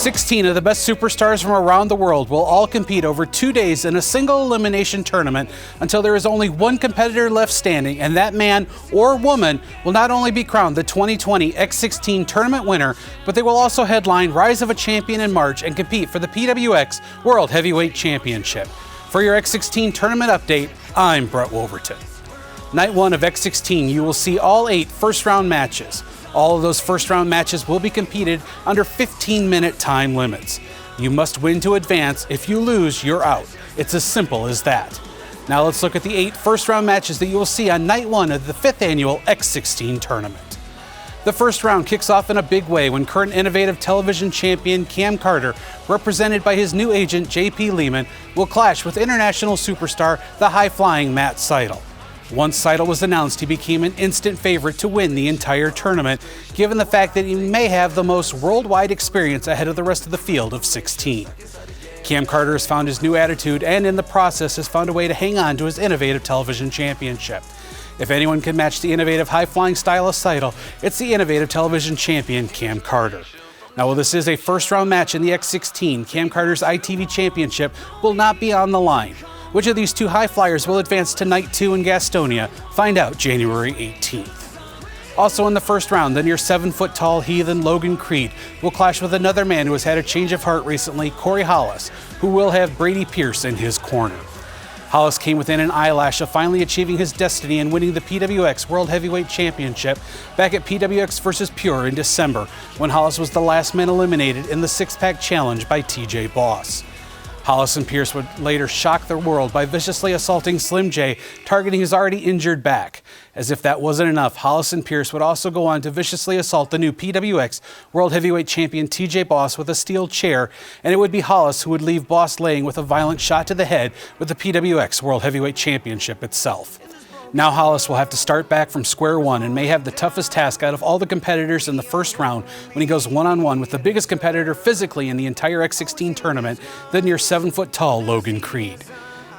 16 of the best superstars from around the world will all compete over 2 days in a single elimination tournament until there is only one competitor left standing, and that man or woman will not only be crowned the 2020 X-16 tournament winner, but they will also headline Rise of a Champion in March and compete for the PWX World Heavyweight Championship. For your X-16 tournament update, I'm Brett Wolverton. Night 1 of X-16, you will see all 8 first-round matches. All of those first-round matches will be competed under 15-minute time limits. You must win to advance. If you lose, you're out. It's as simple as that. Now let's look at the 8 first-round matches that you will see on Night 1 of the 5th Annual X-16 Tournament. The first round kicks off in a big way when current innovative television champion Cam Carter, represented by his new agent JP Lehman, will clash with international superstar, the high-flying Matt Seidel. Once Seidel was announced, he became an instant favorite to win the entire tournament, given the fact that he may have the most worldwide experience ahead of the rest of the field of 16. Cam Carter has found his new attitude and in the process has found a way to hang on to his innovative television championship. If anyone can match the innovative high-flying style of Seidel, it's the innovative television champion Cam Carter. Now, while this is a first-round match in the X-16, Cam Carter's ITV championship will not be on the line. Which of these 2 high flyers will advance to Night 2 in Gastonia? Find out January 18th. Also in the first round, the near 7-foot-tall heathen Logan Creed will clash with another man who has had a change of heart recently, Hollis, who will have Brady Pierce in his corner. Hollis came within an eyelash of finally achieving his destiny and winning the PWX World Heavyweight Championship back at PWX vs. Pure in December, when Hollis was the last man eliminated in the 6-pack challenge by TJ Boss. Hollis and Pierce would later shock the world by viciously assaulting Slim J, targeting his already injured back. As if that wasn't enough, Hollis and Pierce would also go on to viciously assault the new PWX World Heavyweight Champion TJ Boss with a steel chair, and it would be Hollis who would leave Boss laying with a violent shot to the head with the PWX World Heavyweight Championship itself. Now Hollis will have to start back from square one and may have the toughest task out of all the competitors in the first round when he goes one-on-one with the biggest competitor physically in the entire X-16 tournament, the near 7-foot-tall Logan Creed.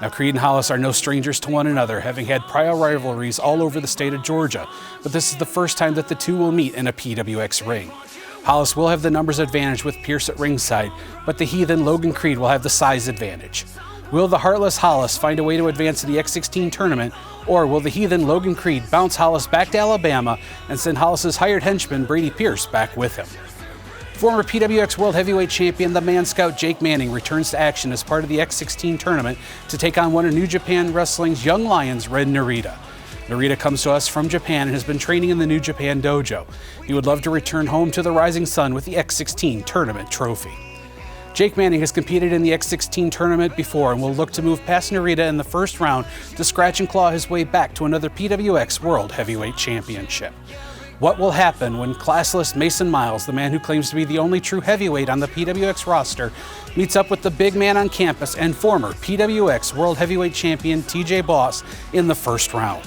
Now Creed and Hollis are no strangers to one another, having had prior rivalries all over the state of Georgia, but this is the first time that the two will meet in a PWX ring. Hollis will have the numbers advantage with Pierce at ringside, but the heathen Logan Creed will have the size advantage. Will the heartless Hollis find a way to advance to the X-16 tournament, or will the heathen Logan Creed bounce Hollis back to Alabama and send Hollis's hired henchman Brady Pierce back with him? Former PWX World Heavyweight Champion, the Man Scout Jake Manning, returns to action as part of the X-16 tournament to take on one of New Japan Wrestling's young lions, Red Narita. Narita comes to us from Japan and has been training in the New Japan dojo. He would love to return home to the rising sun with the X-16 tournament trophy. Jake Manning has competed in the X-16 tournament before and will look to move past Narita in the first round to scratch and claw his way back to another PWX World Heavyweight Championship. What will happen when classless Mason Myles, the man who claims to be the only true heavyweight on the PWX roster, meets up with the big man on campus and former PWX World Heavyweight Champion TJ Boss in the first round?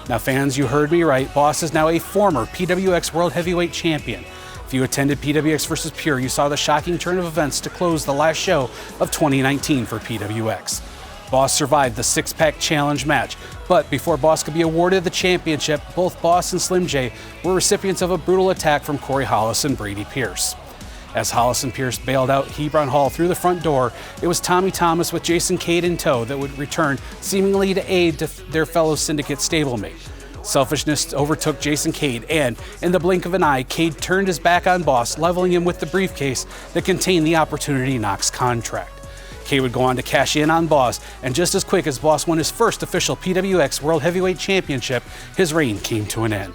Now fans, you heard me right. Boss is now a former PWX World Heavyweight Champion. If you attended PWX vs. Pure, you saw the shocking turn of events to close the last show of 2019 for PWX. Boss survived the 6-pack challenge match, but before Boss could be awarded the championship, both Boss and Slim J were recipients of a brutal attack from Hollis and Brady Pierce. As Hollis and Pierce bailed out Hebron Hall through the front door, it was Tommy Thomas with Jason Cade in tow that would return, seemingly to aid their fellow syndicate stablemate. Selfishness overtook Jason Cade, and in the blink of an eye, Cade turned his back on Boss, leveling him with the briefcase that contained the Opportunity Knox contract. Cade would go on to cash in on Boss, and just as quick as Boss won his first official PWX World Heavyweight Championship, his reign came to an end.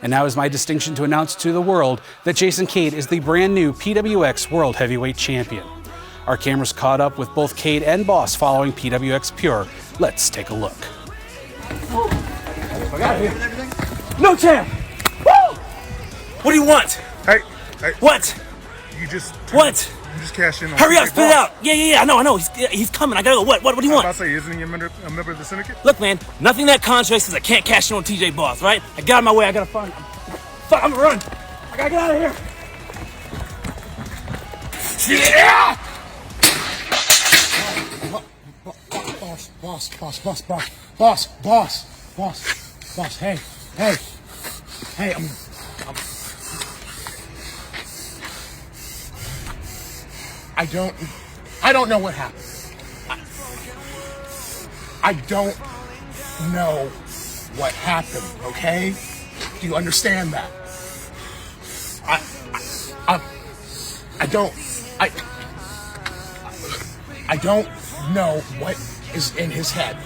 And now is my distinction to announce to the world that Jason Cade is the brand new PWX World Heavyweight Champion. Our cameras caught up with both Cade and Boss following PWX Pure. Let's take a look. I got it. Everything? No champ! Woo! What do you want? Hey. What? You just... What? You just cashed in on... Hurry up, spit it out! Yeah, I know. He's coming. I gotta go. What do you want? I was about to say, isn't he a member of the syndicate? Look, man, nothing in that contract says I can't cash in on TJ Boss, right? I got my way. I gotta find him. Fuck, I'm gonna run. I gotta get out of here. Yeah! Boss, hey, I don't know what happened. I don't know what happened, okay? Do you understand that? I don't know what is in his head.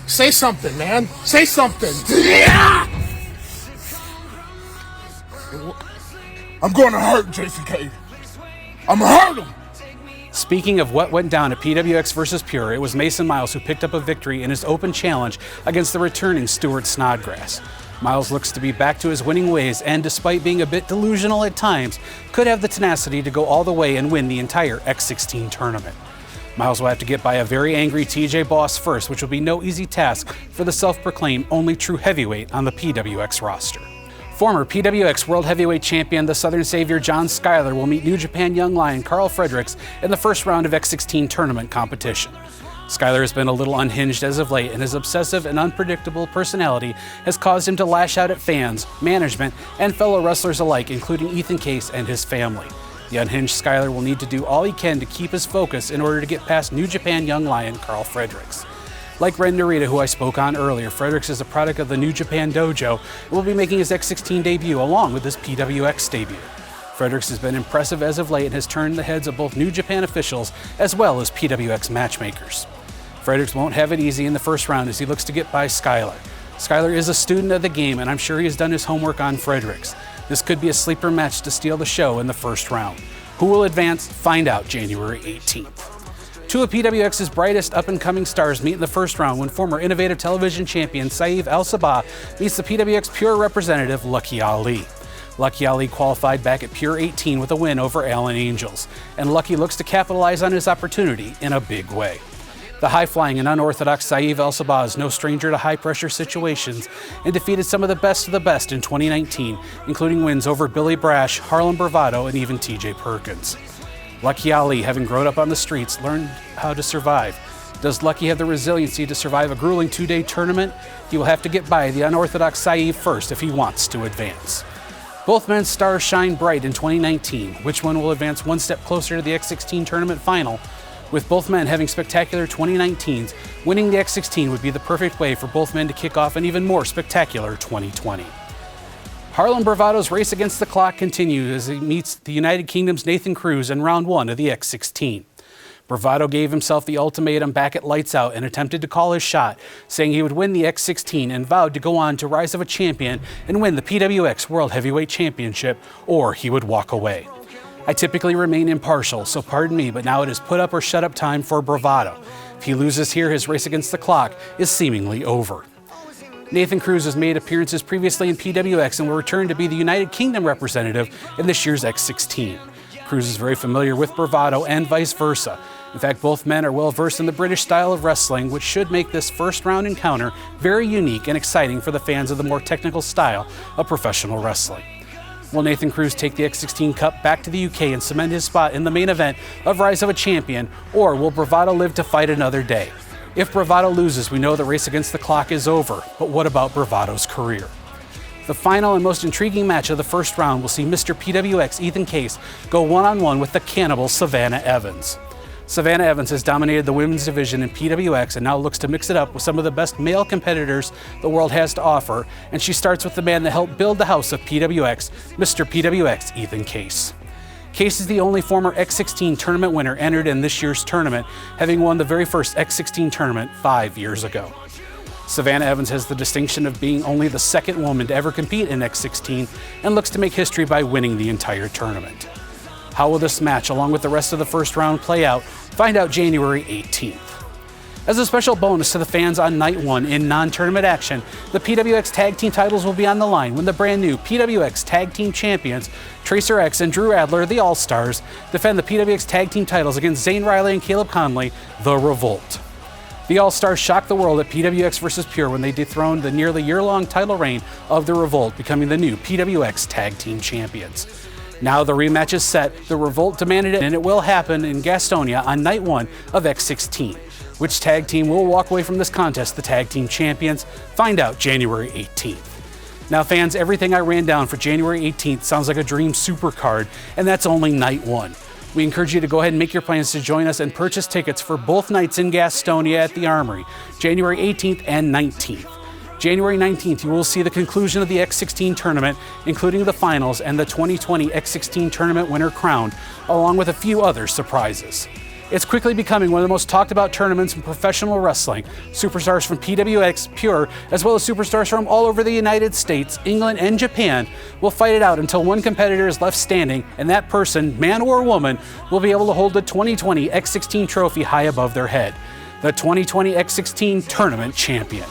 Say something, man. Say something. I'm going to hurt JCK. I'm going to hurt him. Speaking of what went down at PWX versus Pure, it was Mason Myles who picked up a victory in his open challenge against the returning Stuart Snodgrass. Myles looks to be back to his winning ways and, despite being a bit delusional at times, could have the tenacity to go all the way and win the entire X16 tournament. Myles will have to get by a very angry TJ Boss first, which will be no easy task for the self-proclaimed only true heavyweight on the PWX roster. Former PWX World Heavyweight Champion, the Southern Savior John Schuyler, will meet New Japan young lion Karl Fredericks in the first round of X16 tournament competition. Schuyler has been a little unhinged as of late, and his obsessive and unpredictable personality has caused him to lash out at fans, management, and fellow wrestlers alike, including Ethan Case and his family. The unhinged Schuyler will need to do all he can to keep his focus in order to get past New Japan young lion Karl Fredericks. Like Ren Narita, who I spoke on earlier, Fredericks is a product of the New Japan Dojo and will be making his X16 debut along with his PWX debut. Fredericks has been impressive as of late and has turned the heads of both New Japan officials as well as PWX matchmakers. Fredericks won't have it easy in the first round as he looks to get by Schuyler. Schuyler is a student of the game, and I'm sure he has done his homework on Fredericks. This could be a sleeper match to steal the show in the first round. Who will advance? Find out January 18th. Two of PWX's brightest up-and-coming stars meet in the first round when former Innovative Television champion Saif Al-Sabbagh meets the PWX Pure representative Lucky Ollie. Lucky Ollie qualified back at Pure 18 with a win over Allen Angels, and Lucky looks to capitalize on his opportunity in a big way. The high-flying and unorthodox Saif Al-Sabbagh is no stranger to high-pressure situations and defeated some of the best in 2019, including wins over Billy Brash, Harlan Bravado, and even TJ Perkins. Lucky Ollie, having grown up on the streets, learned how to survive. Does Lucky have the resiliency to survive a grueling two-day tournament? He will have to get by the unorthodox Saif first if he wants to advance. Both men's stars shine bright in 2019. Which one will advance one step closer to the X16 tournament final? With both men having spectacular 2019s, winning the X16 would be the perfect way for both men to kick off an even more spectacular 2020. Harlan Bravado's race against the clock continues as he meets the United Kingdom's Nathan Cruz in round 1 of the X16. Bravado gave himself the ultimatum back at Lights Out and attempted to call his shot, saying he would win the X16 and vowed to go on to rise of a champion and win the PWX World Heavyweight Championship, or he would walk away. I typically remain impartial, so pardon me, but now it is put up or shut up time for Bravado. If he loses here, his race against the clock is seemingly over. Nathan Cruz has made appearances previously in PWX and will return to be the United Kingdom representative in this year's X16. Cruz is very familiar with Bravado and vice versa. In fact, both men are well versed in the British style of wrestling, which should make this first round encounter very unique and exciting for the fans of the more technical style of professional wrestling. Will Nathan Cruz take the X16 Cup back to the UK and cement his spot in the main event of Rise of a Champion, or will Bravado live to fight another day? If Bravado loses, we know the race against the clock is over, but what about Bravado's career? The final and most intriguing match of the first round will see Mr. PWX Ethan Case go one-on-one with the cannibal Savannah Evans. Savannah Evans has dominated the women's division in PWX and now looks to mix it up with some of the best male competitors the world has to offer, and she starts with the man that helped build the house of PWX, Mr. PWX Ethan Case. Case is the only former X16 tournament winner entered in this year's tournament, having won the very first X16 tournament 5 years ago. Savannah Evans has the distinction of being only the second woman to ever compete in X16 and looks to make history by winning the entire tournament. How will this match, along with the rest of the first round, play out? Find out January 18th. As a special bonus to the fans on Night 1 in non-tournament action, the PWX Tag Team titles will be on the line when the brand new PWX Tag Team Champions, Tracer X and Drew Adler, the AllStars, defend the PWX Tag Team titles against Zane Riley and Caleb Conley, the Revolt. The AllStars shocked the world at PWX vs. Pure when they dethroned the nearly year-long title reign of the Revolt, becoming the new PWX Tag Team Champions. Now the rematch is set, the Revolt demanded it, and it will happen in Gastonia on Night 1 of X16. Which tag team will walk away from this contest the tag team champions? Find out January 18th. Now fans, everything I ran down for January 18th sounds like a dream super card, and that's only night one. We encourage you to go ahead and make your plans to join us and purchase tickets for both nights in Gastonia at the Armory, January 18th and 19th. January 19th, you will see the conclusion of the X-16 tournament, including the finals and the 2020 X-16 tournament winner crowned, along with a few other surprises. It's quickly becoming one of the most talked about tournaments in professional wrestling. Superstars from PWX, Pure, as well as superstars from all over the United States, England, and Japan will fight it out until one competitor is left standing, and that person, man or woman, will be able to hold the 2020 X-16 trophy high above their head. The 2020 X-16 Tournament champion.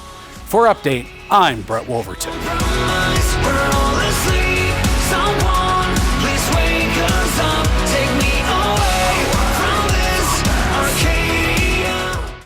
For Update, I'm Brett Wolverton.